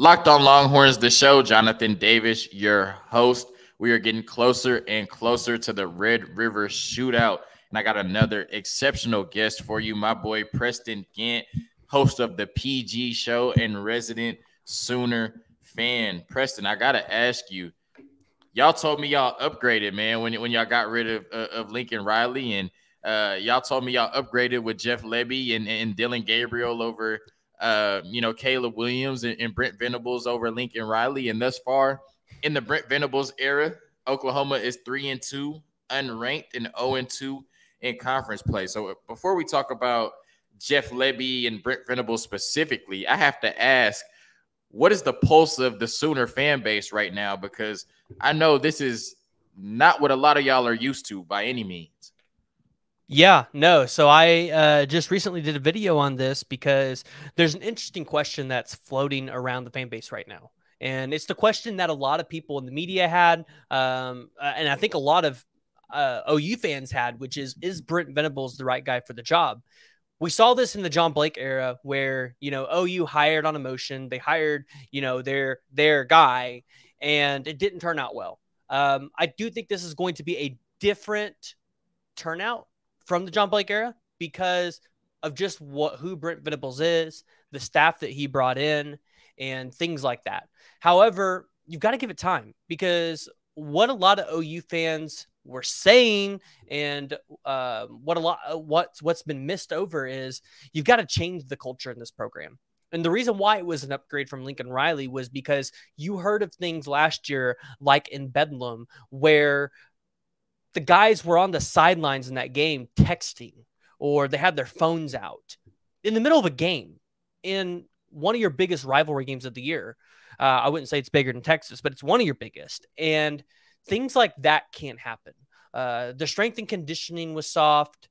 Locked on Longhorns, the show. Jonathan Davis, your host. We are getting closer and closer to the Red River Shootout. And I got another exceptional guest for you, my boy Preston Gant, host of the PG show and resident Sooner fan. Preston, I got to ask you, y'all told me y'all upgraded, man, when y'all got rid of Lincoln Riley. And y'all told me y'all upgraded with Jeff Lebby and Dylan Gabriel over Caleb Williams and Brent Venables over Lincoln Riley. And thus far in the Brent Venables era, Oklahoma is 3-2, unranked, and 0-2 in conference play. So before we talk about Jeff Lebby and Brent Venables specifically, I have to ask, what is the pulse of the Sooner fan base right now? Because I know this is not what a lot of y'all are used to by any means. Yeah, no. So I just recently did a video on this because there's an interesting question that's floating around the fan base right now. And it's the question that a lot of people in the media had, and I think a lot of OU fans had, which is Brent Venables the right guy for the job? We saw this in the John Blake era where, OU hired on emotion. They hired, their guy, and it didn't turn out well. I do think this is going to be a different turnout from the John Blake era because of just who Brent Venables is, the staff that he brought in, and things like that. However, you've got to give it time because what a lot of OU fans were saying and what's been missed over is you've got to change the culture in this program. And the reason why it was an upgrade from Lincoln Riley was because you heard of things last year like in Bedlam where the guys were on the sidelines in that game texting, or they had their phones out in the middle of a game in one of your biggest rivalry games of the year. I wouldn't say it's bigger than Texas, but it's one of your biggest. And things like that can't happen. The strength and conditioning was soft.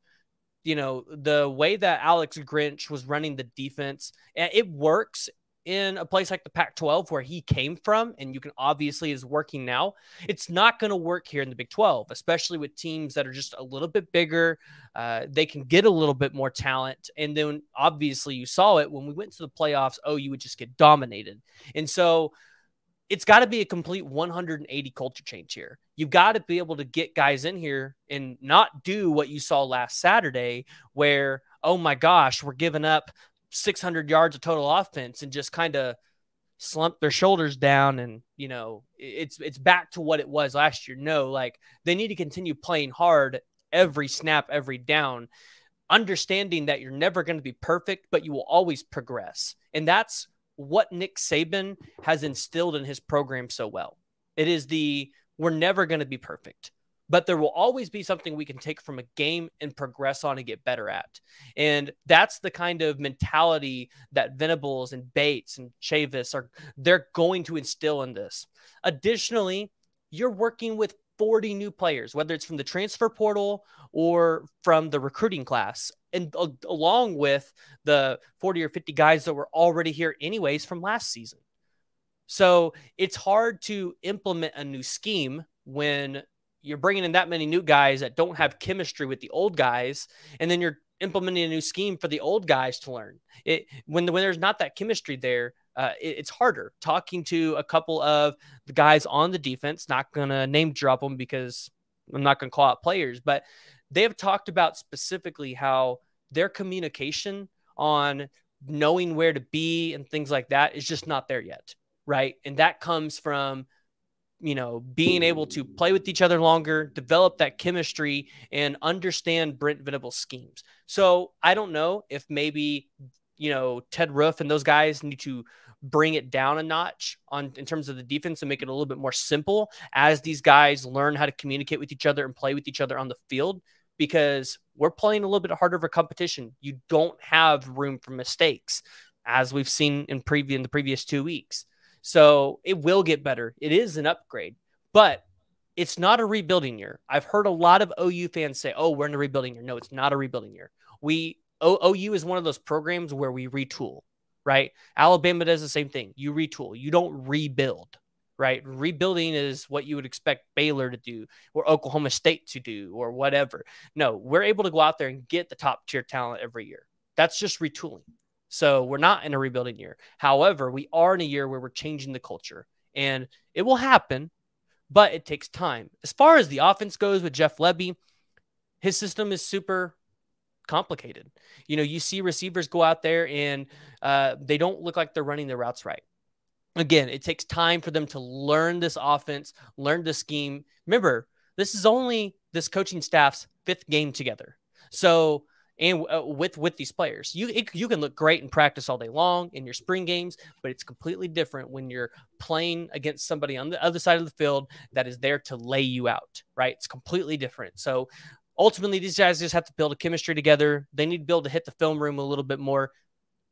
The way that Alex Grinch was running the defense, it works in a place like the Pac-12 where he came from, and you can obviously is working now. It's not going to work here in the Big 12, especially with teams that are just a little bit bigger. They can get a little bit more talent. And then obviously you saw it when we went to the playoffs. You would just get dominated. And so it's got to be a complete 180 culture change here. You've got to be able to get guys in here and not do what you saw last Saturday where, oh my gosh, we're giving up 600 yards of total offense and just kind of slump their shoulders down. And, it's back to what it was last year. No, like they need to continue playing hard every snap, every down, understanding that you're never going to be perfect, but you will always progress. And that's what Nick Saban has instilled in his program so well. It is we're never going to be perfect, but there will always be something we can take from a game and progress on and get better at. And that's the kind of mentality that Venables and Bates and Chavis they're going to instill in this. Additionally, you're working with 40 new players, whether it's from the transfer portal or from the recruiting class, and along with the 40 or 50 guys that were already here anyways from last season. So it's hard to implement a new scheme when you're bringing in that many new guys that don't have chemistry with the old guys, and then you're implementing a new scheme for the old guys to learn. When there's not that chemistry there, it's harder. Talking to a couple of the guys on the defense, not going to name drop them because I'm not going to call out players, but they have talked about specifically how their communication on knowing where to be and things like that is just not there yet, right? And that comes from being able to play with each other longer, develop that chemistry, and understand Brent Venables' schemes. So I don't know if maybe, Ted Roof and those guys need to bring it down a notch in terms of the defense and make it a little bit more simple as these guys learn how to communicate with each other and play with each other on the field, because we're playing a little bit harder of a competition. You don't have room for mistakes, as we've seen in the previous 2 weeks. So it will get better. It is an upgrade, but it's not a rebuilding year. I've heard a lot of OU fans say, we're in a rebuilding year. No, it's not a rebuilding year. OU is one of those programs where we retool, right? Alabama does the same thing. You retool. You don't rebuild, right? Rebuilding is what you would expect Baylor to do or Oklahoma State to do or whatever. No, we're able to go out there and get the top tier talent every year. That's just retooling. So we're not in a rebuilding year. However, we are in a year where we're changing the culture, and it will happen, but it takes time. As far as the offense goes with Jeff Lebby, his system is super complicated. You see receivers go out there and they don't look like they're running their routes right. Again, it takes time for them to learn this offense, learn the scheme. Remember, this is only this coaching staff's 5th game together. So, and with these players, you can look great in practice all day long in your spring games, but it's completely different when you're playing against somebody on the other side of the field that is there to lay you out, right? It's completely different. So ultimately, these guys just have to build a chemistry together. They need to be able to hit the film room a little bit more,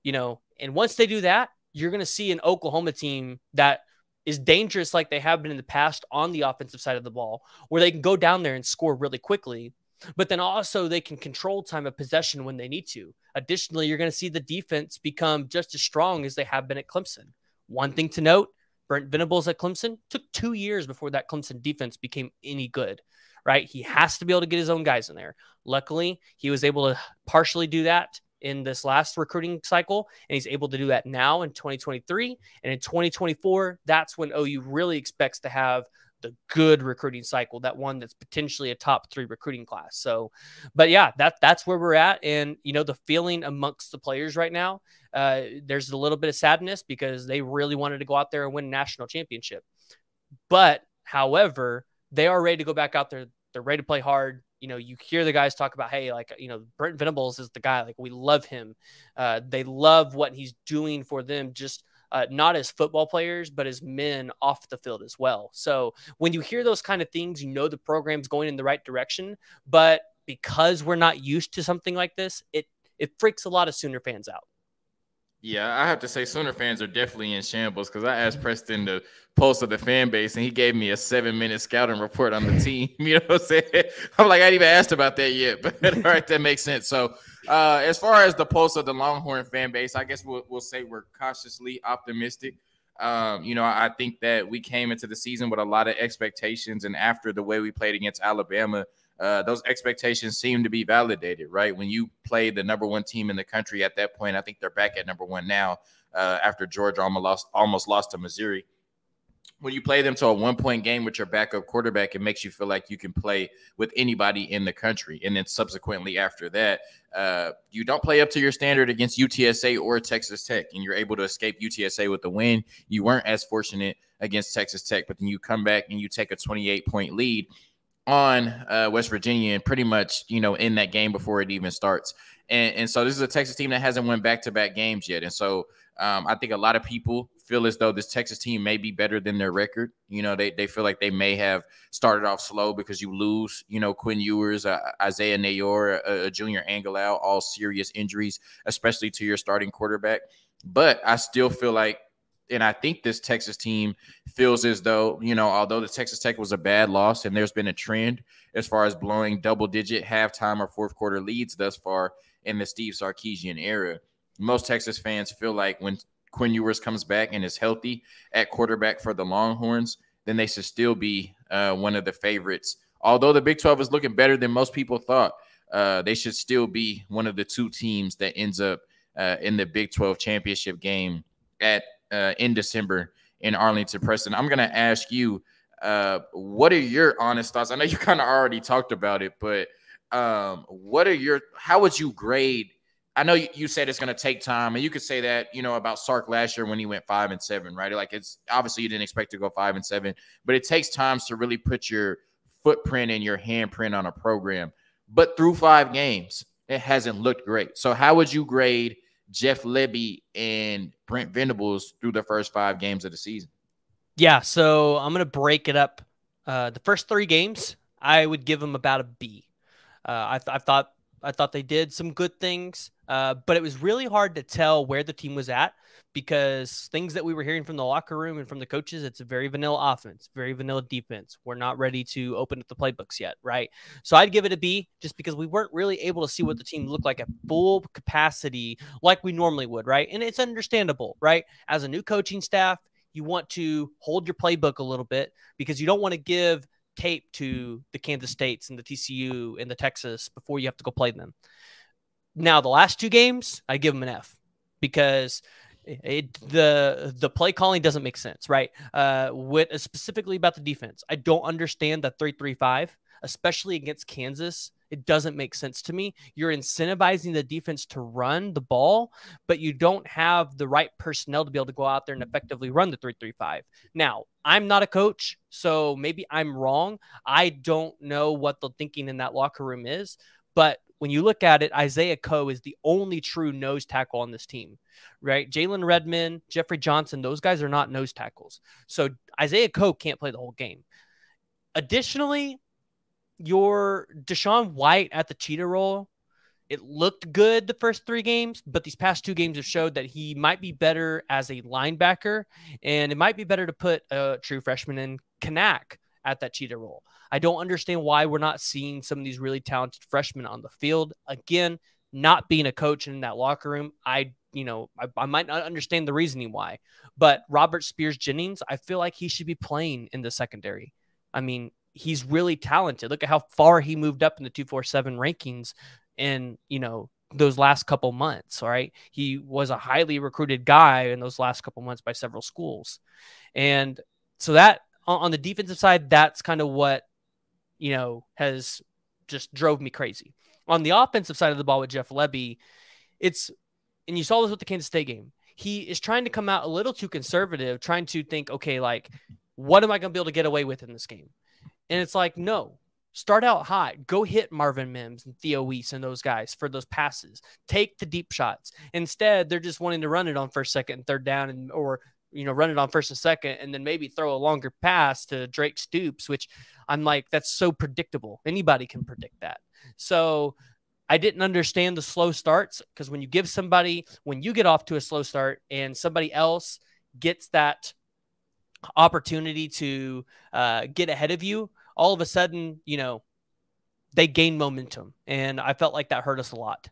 and once they do that, you're going to see an Oklahoma team that is dangerous like they have been in the past on the offensive side of the ball, where they can go down there and score really quickly, but then also they can control time of possession when they need to. Additionally, you're going to see the defense become just as strong as they have been at Clemson. One thing to note, Brent Venables at Clemson took 2 years before that Clemson defense became any good, right? He has to be able to get his own guys in there. Luckily, he was able to partially do that in this last recruiting cycle, and he's able to do that now in 2023. And in 2024, that's when OU really expects to have the good recruiting cycle, that one that's potentially a top 3 recruiting class. So, but yeah, that's where we're at. And, the feeling amongst the players right now, there's a little bit of sadness because they really wanted to go out there and win a national championship. But however, they are ready to go back out there. They're ready to play hard. You hear the guys talk about, hey, Brent Venables is the guy. Like, we love him. They love what he's doing for them, just not as football players, but as men off the field as well. So when you hear those kind of things, the program's going in the right direction. But because we're not used to something like this, it freaks a lot of Sooner fans out. Yeah, I have to say Sooner fans are definitely in shambles because I asked Preston the pulse of the fan base, and he gave me a 7-minute scouting report on the team. You know what I'm saying? I'm like, I ain't even asked about that yet, but all right, that makes sense. So as far as the pulse of the Longhorn fan base, I guess we'll say we're cautiously optimistic. I think that we came into the season with a lot of expectations, and after the way we played against Alabama, those expectations seem to be validated, right? When you play the number 1 team in the country at that point, I think they're back at number 1 now after Georgia almost lost to Missouri. When you play them to a 1-point game with your backup quarterback, it makes you feel like you can play with anybody in the country. And then subsequently after that, you don't play up to your standard against UTSA or Texas Tech, and you're able to escape UTSA with the win. You weren't as fortunate against Texas Tech, but then you come back and you take a 28-point lead on West Virginia and pretty much, in that game before it even starts. And so this is a Texas team that hasn't won back-to-back games yet. And so I think a lot of people feel as though this Texas team may be better than their record. They feel like they may have started off slow because you lose, Quinn Ewers, Isaiah Nayor, Junior Angelau, all serious injuries, especially to your starting quarterback. But I still feel like, and I think this Texas team feels as though, although the Texas Tech was a bad loss and there's been a trend as far as blowing double-digit halftime or fourth quarter leads thus far in the Steve Sarkisian era, most Texas fans feel like when Quinn Ewers comes back and is healthy at quarterback for the Longhorns, then they should still be one of the favorites. Although the Big 12 is looking better than most people thought, they should still be one of the 2 teams that ends up in the Big 12 championship game in December in Arlington. Preston, I'm going to ask you, what are your honest thoughts? I know you kind of already talked about it, but how would you grade? I know you said it's going to take time, and you could say that, about Sark last year when he went 5-7, right? Like, it's obviously you didn't expect to go 5-7, but it takes time to really put your footprint and your handprint on a program. But through 5 games, it hasn't looked great. So how would you grade Jeff Lebby and Brent Venables through the first 5 games of the season? Yeah, so I'm going to break it up. The first 3 games, I would give them about a B. I thought they did some good things, but it was really hard to tell where the team was at because things that we were hearing from the locker room and from the coaches, it's a very vanilla offense, very vanilla defense. We're not ready to open up the playbooks yet, right? So I'd give it a B just because we weren't really able to see what the team looked like at full capacity like we normally would, right? And it's understandable, right? As a new coaching staff, you want to hold your playbook a little bit because you don't want to give tape to the Kansas States and the TCU and the Texas before you have to go play them. Now, the last 2 games, I give them an F. because the play calling doesn't make sense, right? Specifically about the defense, I don't understand the 3-3-5, especially against Kansas. It doesn't make sense to me. You're incentivizing the defense to run the ball, but you don't have the right personnel to be able to go out there and effectively run the 3-3-5. Now, I'm not a coach, so maybe I'm wrong. I don't know what the thinking in that locker room is, but when you look at it, Isaiah Coe is the only true nose tackle on this team, right? Jalen Redmond, Jeffrey Johnson, those guys are not nose tackles. So Isaiah Coe can't play the whole game. Additionally, your Deshaun White at the cheetah roll, it looked good the first 3 games, but these past 2 games have showed that he might be better as a linebacker, and it might be better to put a true freshman in Kanak at that cheetah roll. I don't understand why we're not seeing some of these really talented freshmen on the field. Again, not being a coach in that locker room, I might not understand the reasoning why, but Robert Spears Jennings, I feel like he should be playing in the secondary. I mean, he's really talented. Look at how far he moved up in the 247 rankings in, those last couple months. All right. He was a highly recruited guy in those last couple months by several schools. And so that on the defensive side, that's kind of what, has just drove me crazy. On the offensive side of the ball with Jeff Lebby, and you saw this with the Kansas State game, he is trying to come out a little too conservative, trying to think, okay, like, what am I going to be able to get away with in this game? And it's like, no, start out high. Go hit Marvin Mims and Theo Weiss and those guys for those passes. Take the deep shots. Instead, they're just wanting to run it on first, second, and third down, or run it on first and second, and then maybe throw a longer pass to Drake Stoops, which I'm like, that's so predictable. Anybody can predict that. So I didn't understand the slow starts, because when you get off to a slow start and somebody else gets that opportunity to get ahead of you, all of a sudden, they gain momentum. And I felt like that hurt us a lot.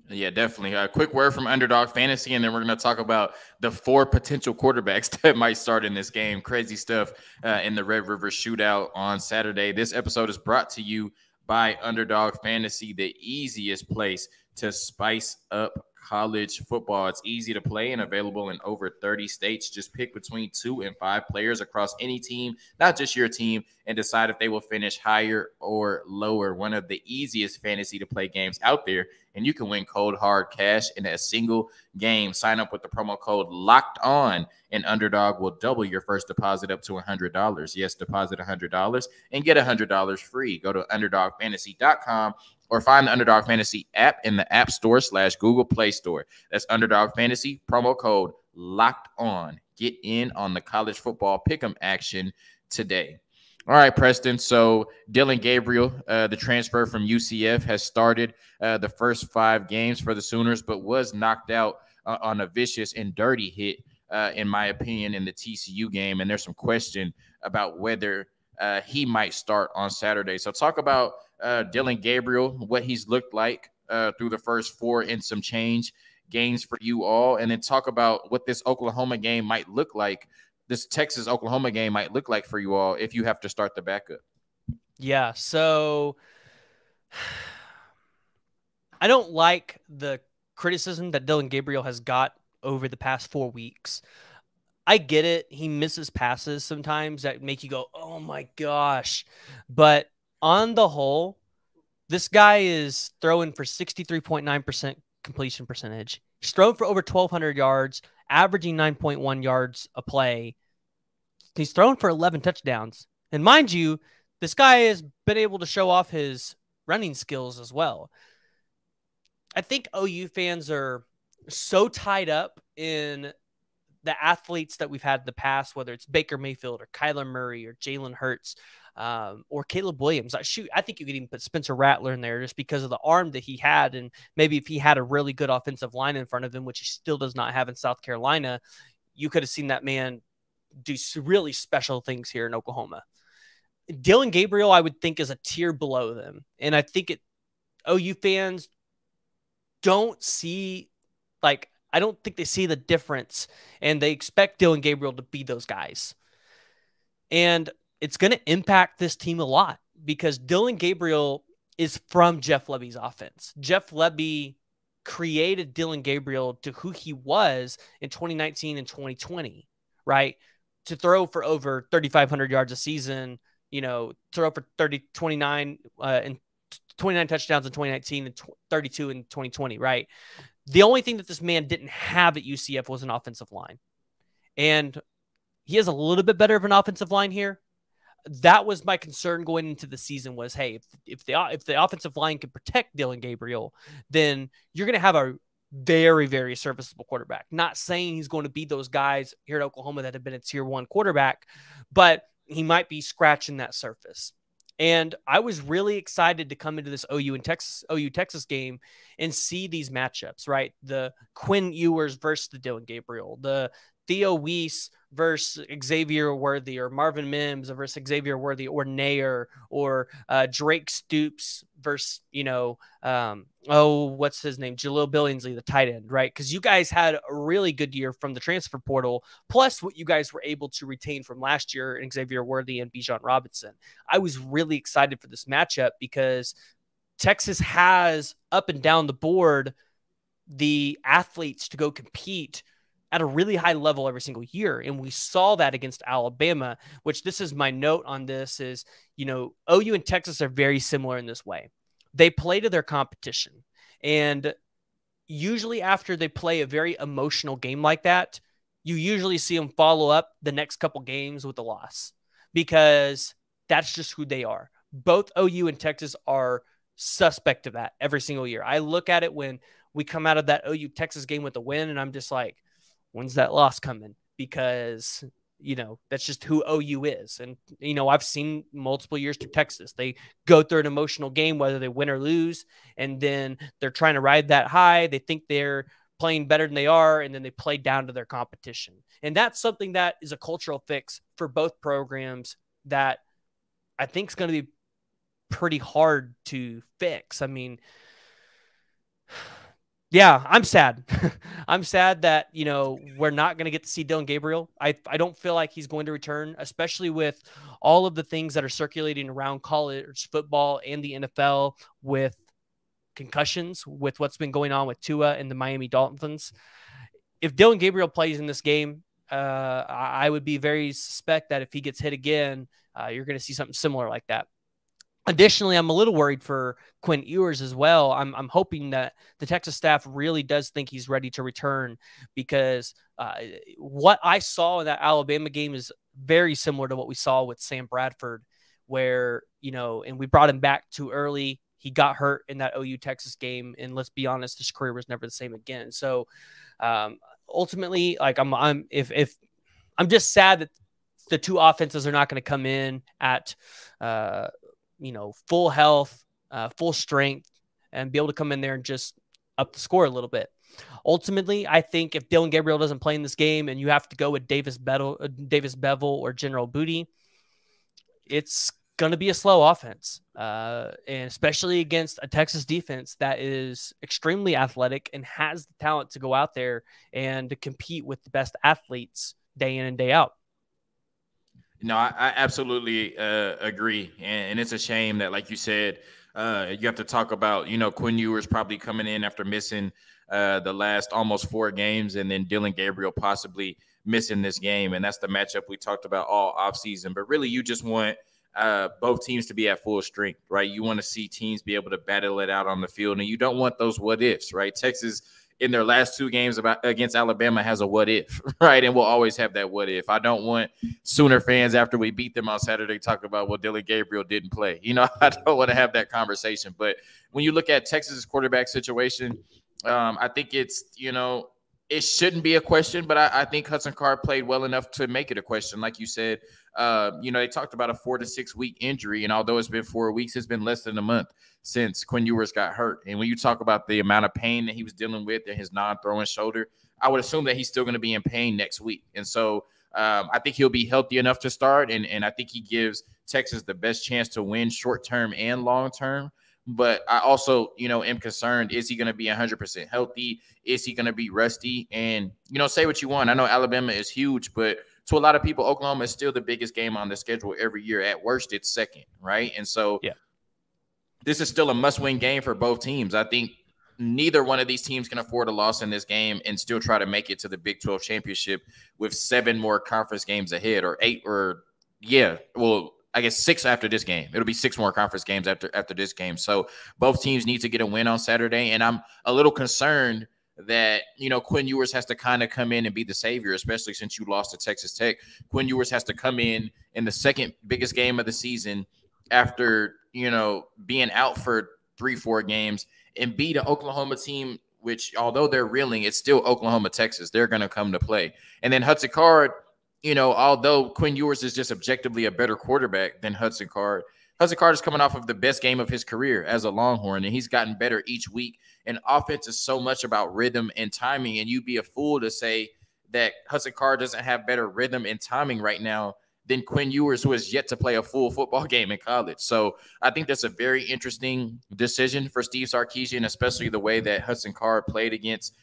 Yeah, definitely. A quick word from Underdog Fantasy, and then we're going to talk about the 4 potential quarterbacks that might start in this game. Crazy stuff in the Red River Shootout on Saturday. This episode is brought to you by Underdog Fantasy, the easiest place to spice up college football. It's easy to play and available in over 30 states. Just pick between 2 and 5 players across any team, not just your team, and decide if they will finish higher or lower. One of the easiest fantasy to play games out there, and you can win cold hard cash in a single game. Sign up with the promo code Locked On, and Underdog will double your first deposit up to $100. Yes, deposit $100 and get $100 free. Go to UnderdogFantasy.com or find the Underdog Fantasy app in the App Store / Google Play Store. That's Underdog Fantasy, promo code Locked On. Get in on the college football pick'em action today. All right, Preston. So Dillon Gabriel, the transfer from UCF, has started the first 5 games for the Sooners, but was knocked out on a vicious and dirty hit, in my opinion, in the TCU game. And there's some question about whether he might start on Saturday. So talk about Dillon Gabriel, what he's looked like through the first 4 and some change games for you all, and then talk about what this Oklahoma game might look like. This Texas-Oklahoma game might look like for you all if you have to start the backup. Yeah, so I don't like the criticism that Dillon Gabriel has got over the past 4 weeks. I get it. He misses passes sometimes that make you go, oh my gosh. But on the whole, this guy is throwing for 63.9% completion percentage. He's thrown for over 1,200 yards, averaging 9.1 yards a play. He's thrown for 11 touchdowns. And mind you, this guy has been able to show off his running skills as well. I think OU fans are so tied up in the athletes that we've had in the past, whether it's Baker Mayfield or Kyler Murray or Jalen Hurts or Caleb Williams. I think you could even put Spencer Rattler in there just because of the arm that he had. And maybe if he had a really good offensive line in front of him, which he still does not have in South Carolina, you could have seen that man do really special things here in Oklahoma. Dillon Gabriel, I would think, is a tier below them. And I think OU fans don't see, I don't think they see the difference, and they expect Dillon Gabriel to be those guys. And it's going to impact this team a lot because Dillon Gabriel is from Jeff Lebby's offense. Jeff Lebby created Dillon Gabriel to who he was in 2019 and 2020, right? To throw for over 3,500 yards a season, throw for 29 and 29 touchdowns in 2019 and 32 in 2020, right? The only thing that this man didn't have at UCF was an offensive line. And he has a little bit better of an offensive line here. That was my concern going into the season was, hey, if the offensive line can protect Dillon Gabriel, then you're going to have a very, very serviceable quarterback. Not saying he's going to be those guys here at Oklahoma that have been a tier 1 quarterback, but he might be scratching that surface. And I was really excited to come into this OU Texas game and see these matchups, right? The Quinn Ewers versus the Dillon Gabriel, the Theo Weiss versus Xavier Worthy, or Marvin Mims versus Xavier Worthy, or Nair, or Drake Stoops versus, what's his name? Jaleel Billingsley, the tight end, right? Because you guys had a really good year from the transfer portal, plus what you guys were able to retain from last year in Xavier Worthy and Bijan Robinson. I was really excited for this matchup because Texas has up and down the board the athletes to go compete at a really high level every single year. And we saw that against Alabama, which this is my note on this is, OU and Texas are very similar in this way. They play to their competition. And usually after they play a very emotional game like that, you usually see them follow up the next couple games with a loss because that's just who they are. Both OU and Texas are suspect of that every single year. I look at it when we come out of that OU Texas game with a win, and I'm just like, when's that loss coming? Because, that's just who OU is. And, I've seen multiple years through Texas. They go through an emotional game, whether they win or lose, and then they're trying to ride that high. They think they're playing better than they are, and then they play down to their competition. And that's something that is a cultural fix for both programs that I think is going to be pretty hard to fix. I mean, yeah, I'm sad. I'm sad that, we're not going to get to see Dillon Gabriel. I don't feel like he's going to return, especially with all of the things that are circulating around college football and the NFL with concussions, with what's been going on with Tua and the Miami Dolphins. If Dillon Gabriel plays in this game, I would be very suspect that if he gets hit again, you're going to see something similar like that. Additionally, I'm a little worried for Quinn Ewers as well. I'm hoping that the Texas staff really does think he's ready to return because what I saw in that Alabama game is very similar to what we saw with Sam Bradford, where, and we brought him back too early. He got hurt in that OU Texas game, and let's be honest, his career was never the same again. So ultimately, like I'm just sad that the two offenses are not going to come in at full health, full strength, and be able to come in there and just up the score a little bit. Ultimately, I think if Dillon Gabriel doesn't play in this game and you have to go with Davis Bevel or General Booty, it's going to be a slow offense, and especially against a Texas defense that is extremely athletic and has the talent to go out there and to compete with the best athletes day in and day out. No, I absolutely agree. And it's a shame that, like you said, you have to talk about, Quinn Ewers probably coming in after missing the last almost 4 games, and then Dillon Gabriel possibly missing this game. And that's the matchup we talked about all offseason. But really, you just want both teams to be at full strength, right? You want to see teams be able to battle it out on the field, and you don't want those what ifs, right? Texas, in their last 2 games against Alabama, has a what if, right? And we'll always have that what if. I don't want Sooner fans, after we beat them on Saturday, talk about, well, Dillon Gabriel didn't play. I don't want to have that conversation. But when you look at Texas's quarterback situation, I think it's, it shouldn't be a question, but I think Hudson Card played well enough to make it a question. Like you said, they talked about a 4 to 6 week injury, and although it's been 4 weeks, it's been less than a month since Quinn Ewers got hurt. And when you talk about the amount of pain that he was dealing with in his non-throwing shoulder, I would assume that he's still going to be in pain next week. And so I think he'll be healthy enough to start, and I think he gives Texas the best chance to win short-term and long-term. But I also, am concerned, is he going to be 100% healthy? Is he going to be rusty? And, say what you want. I know Alabama is huge, but to a lot of people, Oklahoma is still the biggest game on the schedule every year. At worst, it's second, right? And so this is still a must-win game for both teams. I think neither one of these teams can afford a loss in this game and still try to make it to the Big 12 championship with 7 more conference games ahead, or 8, or well, I guess 6 after this game. It'll be 6 more conference games after this game. So both teams need to get a win on Saturday, and I'm a little concerned that, Quinn Ewers has to kind of come in and be the savior, especially since you lost to Texas Tech. Quinn Ewers has to come in the second biggest game of the season after, being out for 3-4 games and beat an Oklahoma team, which, although they're reeling, it's still Oklahoma, Texas. They're going to come to play. And then Hudson Card, although Quinn Ewers is just objectively a better quarterback than Hudson Card is coming off of the best game of his career as a Longhorn, and he's gotten better each week. And offense is so much about rhythm and timing, and you'd be a fool to say that Hudson Card doesn't have better rhythm and timing right now than Quinn Ewers, who has yet to play a full football game in college. So I think that's a very interesting decision for Steve Sarkisian, especially the way that Hudson Card played against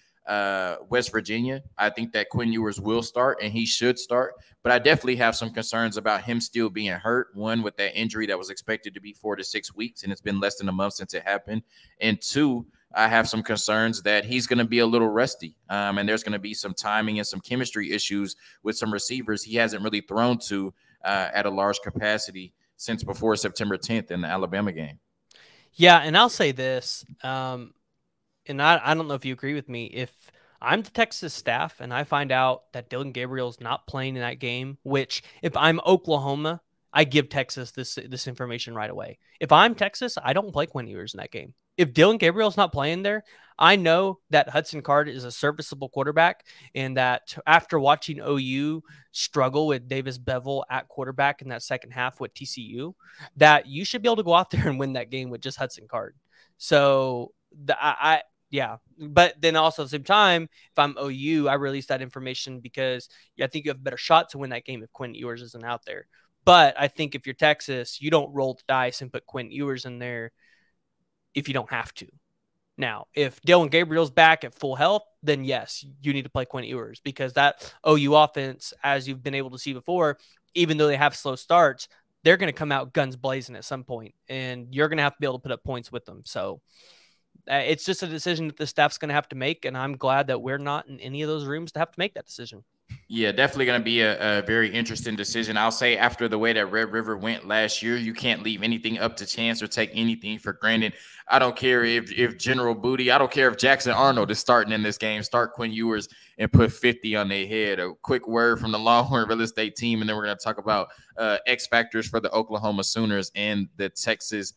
West Virginia. I think that Quinn Ewers will start, and he should start. But I definitely have some concerns about him still being hurt. One, with that injury that was expected to be 4 to 6 weeks, and it's been less than a month since it happened. And 2, I have some concerns that he's going to be a little rusty, and there's going to be some timing and some chemistry issues with some receivers he hasn't really thrown to at a large capacity since before September 10th in the Alabama game. Yeah, and I'll say this, and I don't know if you agree with me. If I'm the Texas staff and I find out that Dillon Gabriel's not playing in that game, which if I'm Oklahoma, I give Texas this information right away. If I'm Texas, I don't play Quinn Ewers in that game. If Dillon Gabriel's not playing there, I know that Hudson Card is a serviceable quarterback, and that after watching OU struggle with Davis Beville at quarterback in that second half with TCU, that you should be able to go out there and win that game with just Hudson Card. So yeah, but then also at the same time, if I'm OU, I release that information because I think you have a better shot to win that game if Quinn Ewers isn't out there. But I think if you're Texas, you don't roll the dice and put Quinn Ewers in there if you don't have to. Now, if Dillon Gabriel's back at full health, then yes, you need to play Quinn Ewers, because that OU offense, as you've been able to see before, even though they have slow starts, they're going to come out guns blazing at some point, and you're going to have to be able to put up points with them. So it's just a decision that the staff's going to have to make, and I'm glad that we're not in any of those rooms to have to make that decision. Yeah, definitely going to be a very interesting decision. I'll say after the way that Red River went last year, you can't leave anything up to chance or take anything for granted. I don't care if General Booty, I don't care if Jackson Arnold is starting in this game. Start Quinn Ewers and put 50 on their head. A quick word from the Longhorn real estate team, and then we're going to talk about X factors for the Oklahoma Sooners and the Texas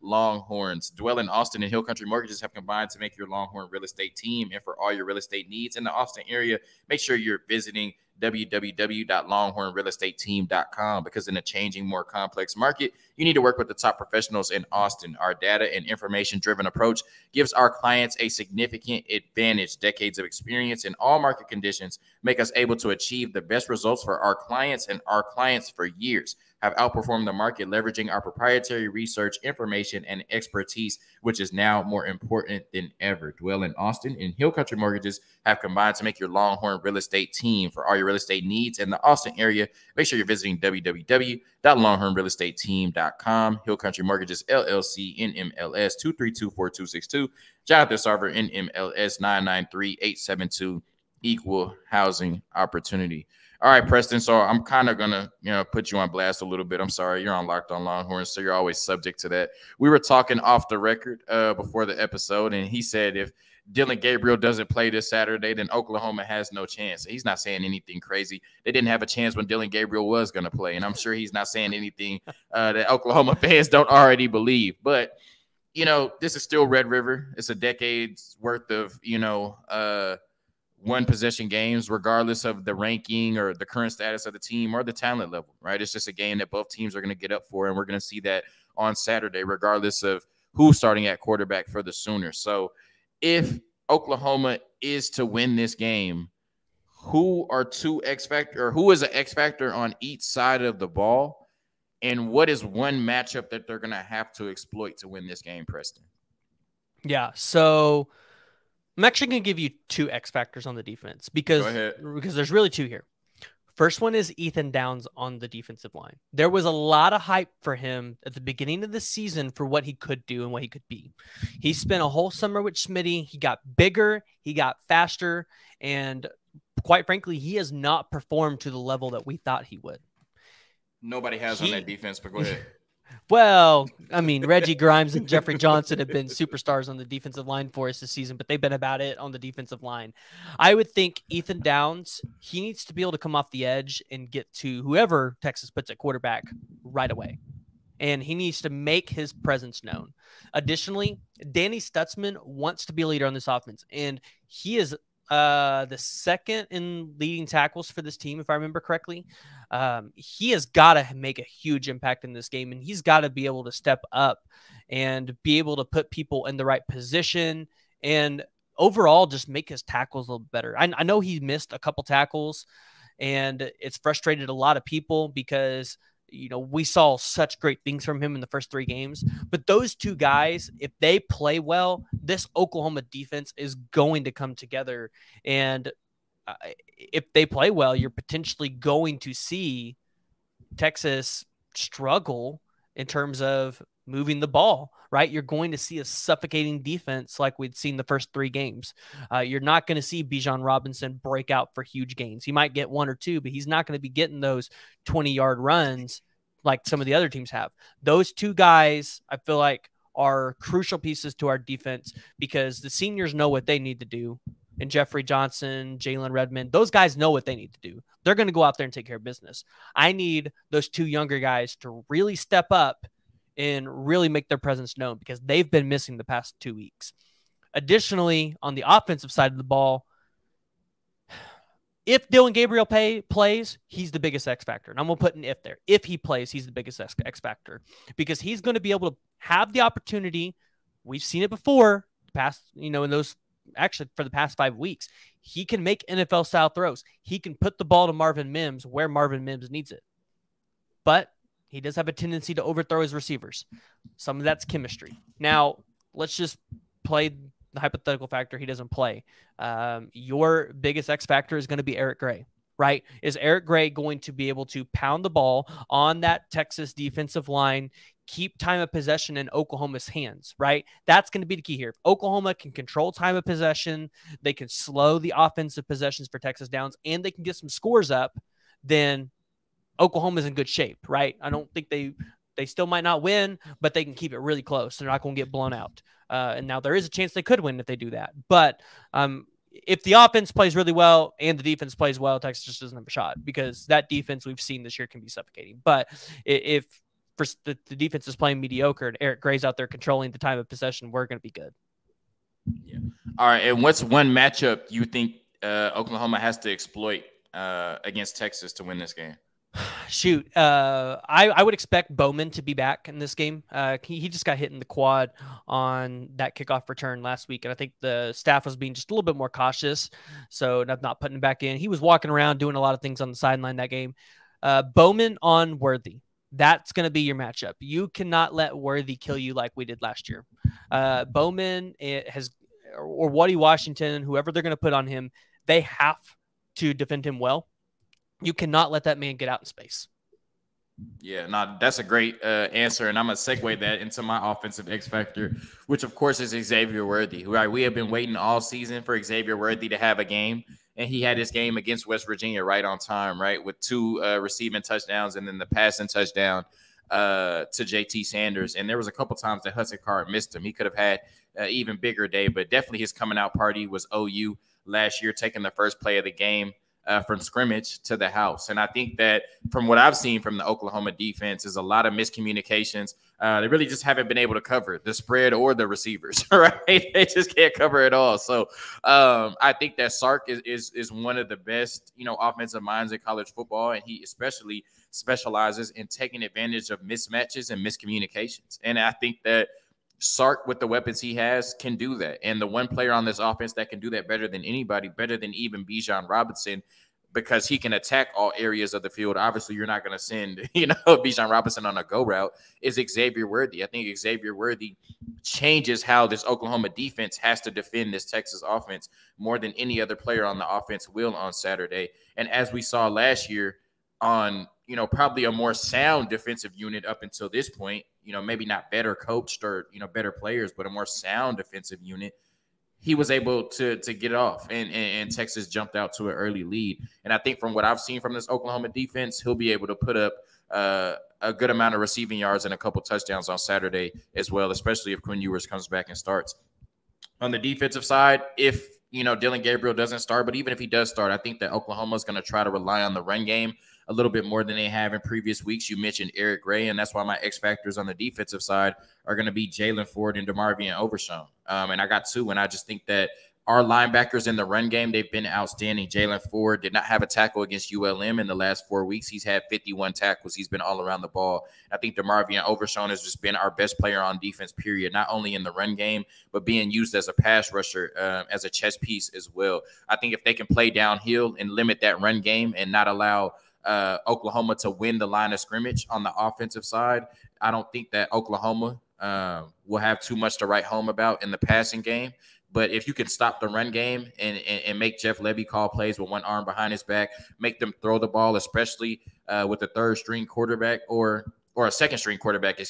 Longhorns. Dwell in Austin and Hill Country Mortgages have combined to make your Longhorn real estate team. And for all your real estate needs in the Austin area, make sure you're visiting www.longhornrealestateteam.com, because in a changing, more complex market, you need to work with the top professionals in Austin. Our data and information-driven approach gives our clients a significant advantage. Decades of experience in all market conditions make us able to achieve the best results for our clients, and our clients for years have outperformed the market, leveraging our proprietary research, information, and expertise, which is now more important than ever. Dwell in Austin and Hill Country Mortgages have combined to make your Longhorn real estate team. For all your real estate needs in the Austin area, make sure you're visiting www.longhornrealestateteam.com. Hill Country Mortgages, LLC, NMLS 2324262. Jonathan Sarver, NMLS 993872. Equal housing opportunity. All right, Preston. So I'm kind of gonna, put you on blast a little bit. I'm sorry, you're on Locked On Longhorns, so you're always subject to that. We were talking off the record before the episode, and he said if Dillon Gabriel doesn't play this Saturday, then Oklahoma has no chance. He's not saying anything crazy. They didn't have a chance when Dillon Gabriel was going to play, and I'm sure he's not saying anything that Oklahoma fans don't already believe. But this is still Red River. It's a decade's worth of one possession games, regardless of the ranking or the current status of the team or the talent level, right? It's just a game that both teams are going to get up for, and we're going to see that on Saturday, regardless of who's starting at quarterback for the Sooners. So if Oklahoma is to win this game, who are two X factor, or who is an X factor on each side of the ball? And what is one matchup that they're going to have to exploit to win this game, Preston? Yeah. So I'm actually going to give you two X factors on the defense because there's really two here. First one is Ethan Downs on the defensive line. There was a lot of hype for him at the beginning of the season for what he could do and what he could be. He spent a whole summer with Smitty. He got bigger, he got faster, and quite frankly, he has not performed to the level that we thought he would. Nobody has on that defense, but go ahead. Well, I mean, Reggie Grimes and Jeffrey Johnson have been superstars on the defensive line for us this season, but they've been about it on the defensive line. I would think Ethan Downs, he needs to be able to come off the edge and get to whoever Texas puts at quarterback right away. And he needs to make his presence known. Additionally, Danny Stutzman wants to be a leader on this offense, and he is the second in leading tackles for this team, if I remember correctly. He has got to make a huge impact in this game, and he's got to be able to step up and be able to put people in the right position and overall just make his tackles a little better. I know he missed a couple tackles, and it's frustrated a lot of people because we saw such great things from him in the first 3 games. But those 2 guys, if they play well, this Oklahoma defense is going to come together. And if they play well, you're potentially going to see Texas struggle in terms of moving the ball, right? You're going to see a suffocating defense like we'd seen the first 3 games. You're not going to see Bijan Robinson break out for huge gains. He might get 1 or 2, but he's not going to be getting those 20-yard runs like some of the other teams have. Those 2 guys, I feel like, are crucial pieces to our defense because the seniors know what they need to do. And Jeffrey Johnson, Jalen Redmond, those guys know what they need to do. They're going to go out there and take care of business. I need those 2 younger guys to really step up and really make their presence known because they've been missing the past 2 weeks. Additionally, on the offensive side of the ball, if Dylan Gabriel plays, he's the biggest X factor. And I'm going to put an if there. If he plays, he's the biggest X factor because he's going to be able to have the opportunity. We've seen it before, in those actually for the past 5 weeks. He can make NFL style throws. He can put the ball to Marvin Mims where Marvin Mims needs it. But he does have a tendency to overthrow his receivers. Some of that's chemistry. Now, let's just play the hypothetical factor he doesn't play. Your biggest X factor is going to be Eric Gray, right? Is Eric Gray going to be able to pound the ball on that Texas defensive line, keep time of possession in Oklahoma's hands, right? That's going to be the key here. If Oklahoma can control time of possession, they can slow the offensive possessions for Texas Downs, and they can get some scores up, then Oklahoma's in good shape, right? I don't think they still might not win, but they can keep it really close. They're not going to get blown out. And now there is a chance they could win if they do that. But if the offense plays really well and the defense plays well, Texas just doesn't have a shot because that defense we've seen this year can be suffocating. But if the defense is playing mediocre and Eric Gray's out there controlling the time of possession, we're going to be good. Yeah. All right. And what's one matchup you think Oklahoma has to exploit against Texas to win this game? Shoot, I would expect Bowman to be back in this game. He just got hit in the quad on that kickoff return last week, and I think the staff was being just a little bit more cautious, so not putting him back in. He was walking around doing a lot of things on the sideline that game. Bowman on Worthy. That's going to be your matchup. You cannot let Worthy kill you like we did last year. Bowman or Waddy Washington, whoever they're going to put on him, they have to defend him well. You cannot let that man get out in space. Yeah, no, that's a great answer, and I'm going to segue that into my offensive X factor, which, of course, is Xavier Worthy. Right? We have been waiting all season for Xavier Worthy to have a game, and he had his game against West Virginia right on time, right, with 2 receiving touchdowns and then the passing touchdown to JT Sanders. And there was a couple times that Hudson Card missed him. He could have had an even bigger day, but definitely his coming out party was OU last year, taking the first play of the game from scrimmage to the house. And I think that from what I've seen from the Oklahoma defense is a lot of miscommunications. They really just haven't been able to cover the spread or the receivers, right? They just can't cover it all. So I think that Sark is one of the best, offensive minds in college football. And he especially specializes in taking advantage of mismatches and miscommunications. And I think that Sark, with the weapons he has, can do that. And the one player on this offense that can do that better than anybody, better than even Bijan Robinson, because he can attack all areas of the field. Obviously, you're not going to send, Bijan Robinson on a go route, is Xavier Worthy. I think Xavier Worthy changes how this Oklahoma defense has to defend this Texas offense more than any other player on the offense will on Saturday. And as we saw last year on, probably a more sound defensive unit up until this point, maybe not better coached or, better players, but a more sound defensive unit, he was able to get it off, and Texas jumped out to an early lead. And I think from what I've seen from this Oklahoma defense, he'll be able to put up a good amount of receiving yards and a couple touchdowns on Saturday as well, especially if Quinn Ewers comes back and starts. On the defensive side, if Dylan Gabriel doesn't start, but even if he does start, I think that Oklahoma is going to try to rely on the run game a little bit more than they have in previous weeks. You mentioned Eric Gray, and that's why my X factors on the defensive side are going to be Jalen Ford and DeMarvion Overshown. And I got two, and I just think that our linebackers in the run game, they've been outstanding. Jalen Ford did not have a tackle against ULM in the last 4 weeks. He's had 51 tackles. He's been all around the ball. I think DeMarvion Overshown has just been our best player on defense, period, not only in the run game, but being used as a pass rusher, as a chess piece as well. I think if they can play downhill and limit that run game and not allow Oklahoma to win the line of scrimmage on the offensive side, I don't think that Oklahoma will have too much to write home about in the passing game. But if you can stop the run game and make Jeff Levy call plays with one arm behind his back, make them throw the ball, especially with a third string quarterback or a second string quarterback,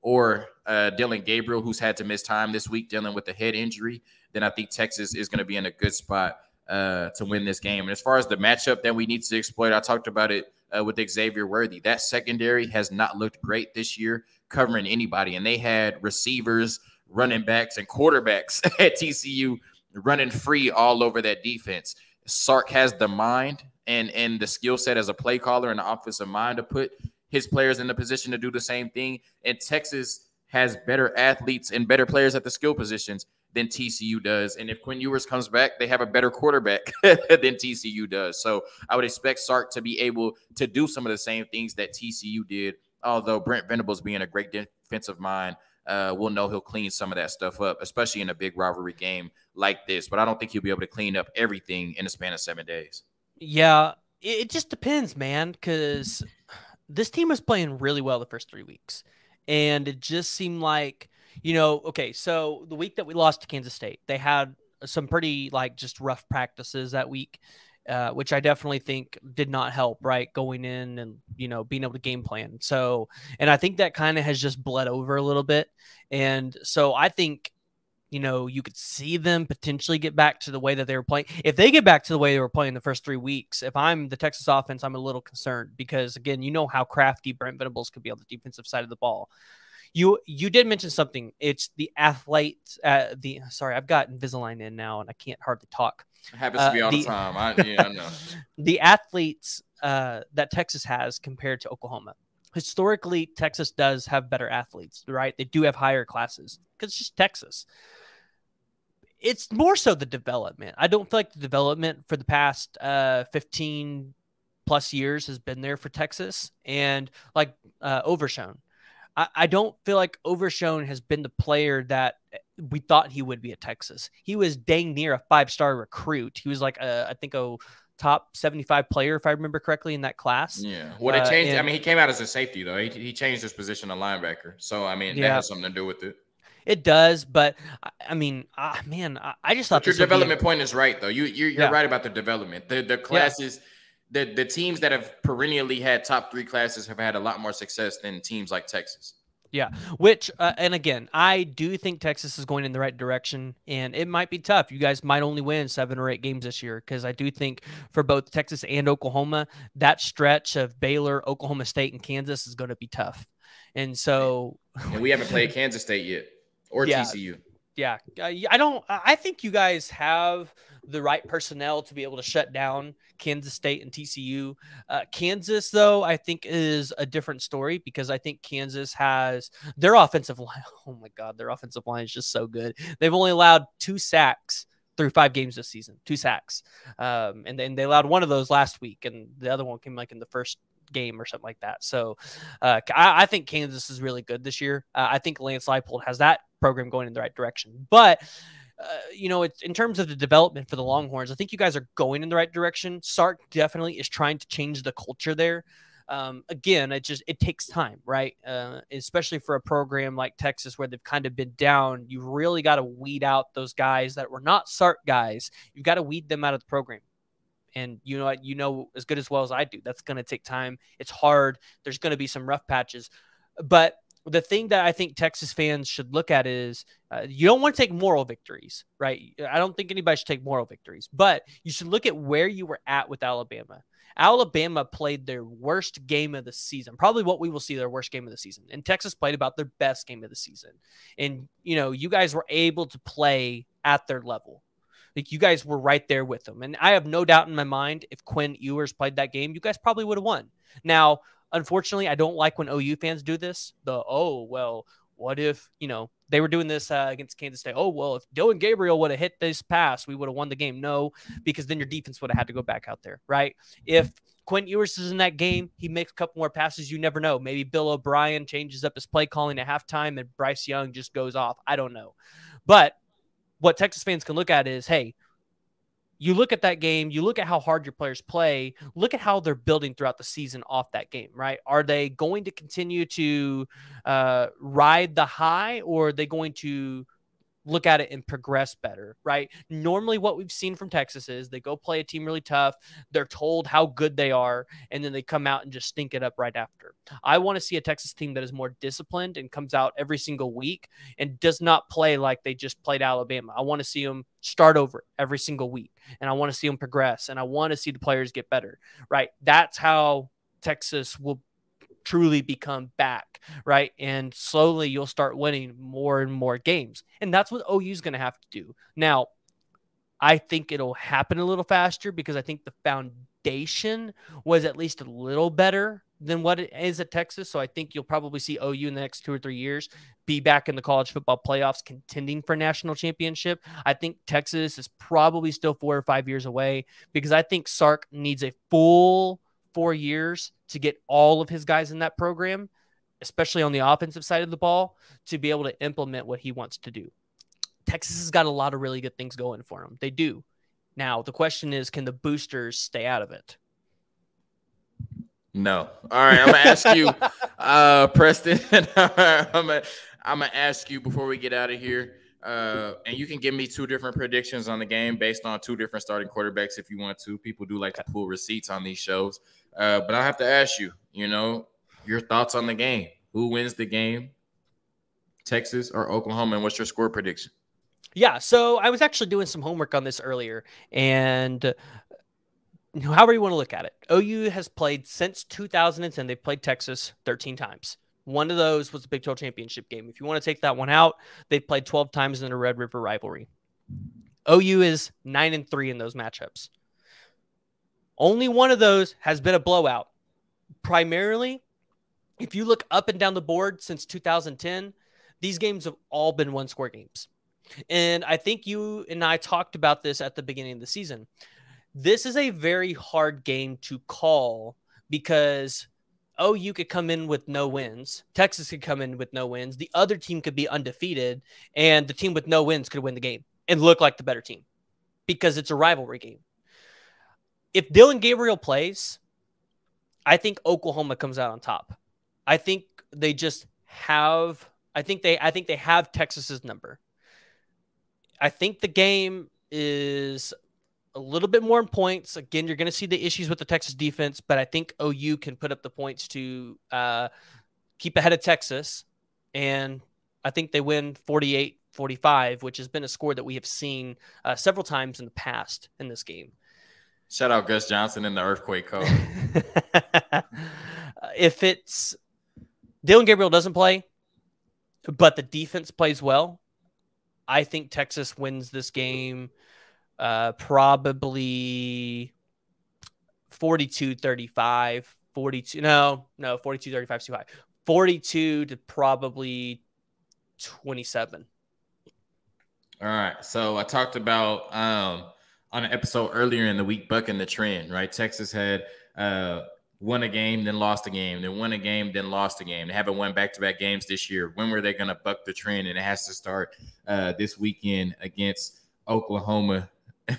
or Dylan Gabriel, who's had to miss time this week dealing with a head injury, then I think Texas is going to be in a good spot to win this game. And as far as the matchup that we need to exploit, I talked about it with Xavier Worthy. That secondary has not looked great this year covering anybody, and they had receivers, running backs, and quarterbacks at TCU running free all over that defense. Sark has the mind and the skill set as a play caller and the offensive mind to put his players in the position to do the same thing. And Texas has better athletes and better players at the skill positions than TCU does. And if Quinn Ewers comes back, they have a better quarterback than TCU does. So I would expect Sark to be able to do some of the same things that TCU did, although Brent Venables being a great defensive mind, we'll know he'll clean some of that stuff up, especially in a big rivalry game like this. But I don't think he'll be able to clean up everything in the span of 7 days. Yeah, it just depends, man, because this team was playing really well the first 3 weeks. And it just seemed like, okay, so the week that we lost to Kansas State, they had some pretty just rough practices that week, which I definitely think did not help, right? Going in and, being able to game plan. So, and I think that kind of has just bled over a little bit. And so I think, you could see them potentially get back to the way that they were playing. If they get back to the way they were playing the first 3 weeks, if I'm the Texas offense, I'm a little concerned because, again, how crafty Brent Venables could be on the defensive side of the ball. You did mention something. It's the athletes. Sorry, I've got Invisalign in now, and I can't hardly talk. It happens to be all the time. I know. The athletes that Texas has compared to Oklahoma. Historically, Texas does have better athletes, right? They do have higher classes because it's just Texas. It's more so the development. I don't feel like the development for the past 15 plus years has been there for Texas, and Overshown. I don't feel like Overshown has been the player that we thought he would be at Texas. He was dang near a 5-star recruit. He was I think a top 75 player, if I remember correctly, in that class. Yeah. What it changed, he came out as a safety, though. He changed his position to linebacker. So, that has something to do with it. It does, but I just thought your development point is right, though. You're right about the development. The classes, the teams that have perennially had top 3 classes have had a lot more success than teams like Texas. Yeah, which, and again, I do think Texas is going in the right direction, and it might be tough. You guys might only win 7 or 8 games this year, because I do think for both Texas and Oklahoma, that stretch of Baylor, Oklahoma State, and Kansas is going to be tough. And so... And we haven't played Kansas State yet, or TCU. Yeah, I think you guys have the right personnel to be able to shut down Kansas State and TCU. Kansas, though, I think is a different story because I think Kansas has their offensive line. Oh my God, their offensive line is just so good. They've only allowed 2 sacks through 5 games this season, 2 sacks. And then they allowed one of those last week, and the other one came in the first game or something like that. So I think Kansas is really good this year. I think Lance Leipold has that program going in the right direction. But it's in terms of the development for the Longhorns, I think you guys are going in the right direction. Sark definitely is trying to change the culture there. Again, it takes time, right? Especially for a program like Texas where they've kind of been down. You really got to weed out those guys that were not Sark guys. You've got to weed them out of the program. And you know as good as well as I do, that's going to take time. It's hard. There's going to be some rough patches. But the thing that I think Texas fans should look at is you don't want to take moral victories, right? I don't think anybody should take moral victories, but you should look at where you were at with Alabama. Alabama played their worst game of the season, probably what we will see their worst game of the season. And Texas played about their best game of the season. And, you guys were able to play at their level. Like, you guys were right there with them. And I have no doubt in my mind, if Quinn Ewers played that game, you guys probably would have won. Now, unfortunately, I don't like when OU fans do this. What if, they were doing this against Kansas State? Oh, well, if Dylan Gabriel would have hit this pass, we would have won the game. No, because then your defense would have had to go back out there, right? If Quinn Ewers is in that game, he makes a couple more passes. You never know. Maybe Bill O'Brien changes up his play calling at halftime and Bryce Young just goes off. I don't know. But what Texas fans can look at is, hey, you look at that game, you look at how hard your players play, look at how they're building throughout the season off that game, right? Are they going to continue to ride the high, or are they going to look at it and progress better, right? Normally what we've seen from Texas is they go play a team really tough. They're told how good they are, and then they come out and just stink it up right after. I want to see a Texas team that is more disciplined and comes out every single week and does not play like they just played Alabama. I want to see them start over every single week, and I want to see them progress, and I want to see the players get better, right? That's how Texas will truly become back, right? And slowly you'll start winning more and more games. And that's what OU is going to have to do. Now, I think it'll happen a little faster because I think the foundation was at least a little better than what it is at Texas. So I think you'll probably see OU in the next 2 or 3 years be back in the college football playoffs contending for a national championship. I think Texas is probably still 4 or 5 years away because I think Sark needs a full 4 years to get all of his guys in that program, especially on the offensive side of the ball, to be able to implement what he wants to do. Texas has got a lot of really good things going for them. They do. Now, the question is, can the boosters stay out of it? No. All right, I'm going to ask you, Preston, I'm going to ask you before we get out of here, and you can give me 2 different predictions on the game based on 2 different starting quarterbacks if you want to. People do like to pull receipts on these shows. But I have to ask you, your thoughts on the game. Who wins the game, Texas or Oklahoma, and what's your score prediction? Yeah, so I was actually doing some homework on this earlier, and however you want to look at it, OU has played since 2010. They've played Texas 13 times. One of those was the Big 12 championship game. If you want to take that one out, they've played 12 times in the Red River rivalry. OU is 9-3 in those matchups. Only one of those has been a blowout. Primarily, if you look up and down the board since 2010, these games have all been one-score games. And I think you and I talked about this at the beginning of the season. This is a very hard game to call because OU could come in with no wins. Texas could come in with no wins. The other team could be undefeated, and the team with no wins could win the game and look like the better team because it's a rivalry game. If Dylan Gabriel plays, I think Oklahoma comes out on top. I think they just have I think they have Texas's number. I think the game is a little bit more in points. Again, you're going to see the issues with the Texas defense, but I think OU can put up the points to keep ahead of Texas. And I think they win 48-45, which has been a score that we have seen several times in the past in this game. Shout out Gus Johnson in the earthquake code. If it's Dylan Gabriel doesn't play, but the defense plays well, I think Texas wins this game probably 42-35, 42-35 is too high. 42 to probably 27. All right. So I talked about on an episode earlier in the week, bucking the trend, right? Texas had won a game, then lost a game, then won a game, then lost a game. They haven't won back-to-back games this year. When were they going to buck the trend? And it has to start this weekend against Oklahoma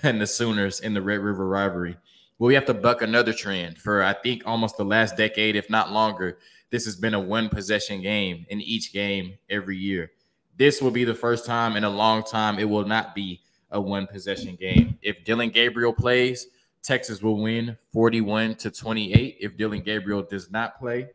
and the Sooners in the Red River Rivalry. Well, we have to buck another trend. For, I think, almost the last decade, if not longer, this has been a one-possession game in each game every year. This will be the first time in a long time it will not be a one-possession game. If Dillon Gabriel plays, Texas will win 41-28. If Dillon Gabriel does not play,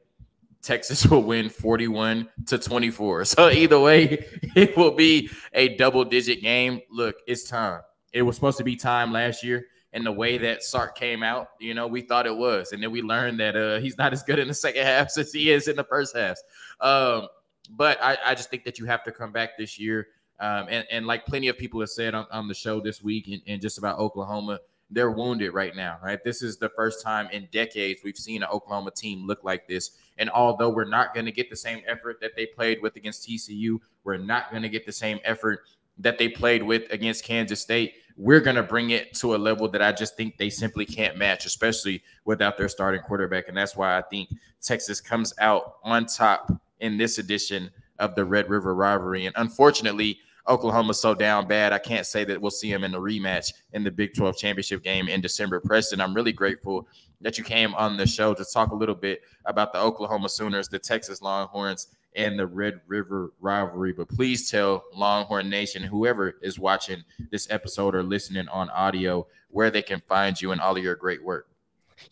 Texas will win 41-24. So either way, it will be a double-digit game. Look, it's time. It was supposed to be time last year, and the way that Sark came out, we thought it was. And then we learned that he's not as good in the second half as he is in the first half. But I just think that you have to come back this year. And like plenty of people have said on the show this week and just about Oklahoma, they're wounded right now, right? This is the first time in decades we've seen an Oklahoma team look like this. And although we're not going to get the same effort that they played with against TCU, we're not going to get the same effort that they played with against Kansas State. We're going to bring it to a level that I just think they simply can't match, especially without their starting quarterback. And that's why I think Texas comes out on top in this edition of the Red River Rivalry. And unfortunately, Oklahoma's so down bad, I can't say that we'll see them in the rematch in the Big 12 championship game in December. Preston, I'm really grateful that you came on the show to talk a little bit about the Oklahoma Sooners, the Texas Longhorns, and the Red River Rivalry. But please tell Longhorn Nation, whoever is watching this episode or listening on audio, where they can find you and all of your great work.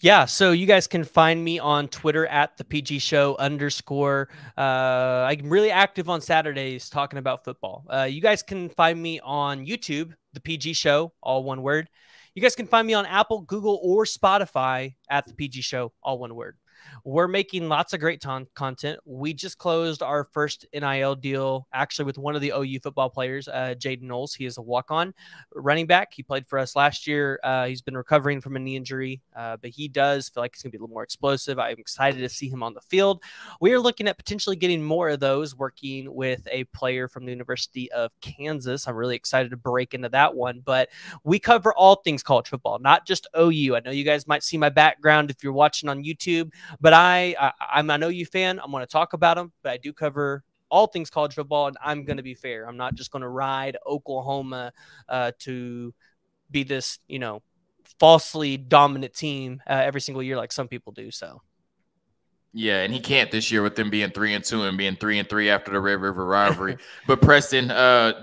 Yeah, so you guys can find me on Twitter at the PG Show _. I'm really active on Saturdays talking about football. You guys can find me on YouTube, the PG Show, all one word. You guys can find me on Apple, Google, or Spotify at the PG Show, all one word. We're making lots of great content. We just closed our first NIL deal, actually, with one of the OU football players, Jaden Knowles. He is a walk-on running back. He played for us last year. He's been recovering from a knee injury, but he does feel like he's going to be a little more explosive. I'm excited to see him on the field. We are looking at potentially getting more of those, working with a player from the University of Kansas. I'm really excited to break into that one, but we cover all things college football, not just OU. I know you guys might see my background if you're watching on YouTube, but I'm an OU fan. I'm going to talk about them, but I do cover all things college football, and I'm going to be fair. I'm not just going to ride Oklahoma to be this, falsely dominant team every single year like some people do. So. Yeah, and he can't this year with them being 3-2 and being 3-3 after the Red River Rivalry. But Preston,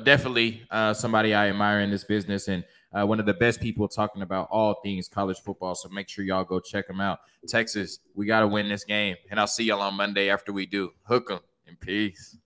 definitely somebody I admire in this business, and one of the best people talking about all things college football. So make sure y'all go check him out. Texas, we got to win this game. And I'll see y'all on Monday after we do. Hook 'em and peace.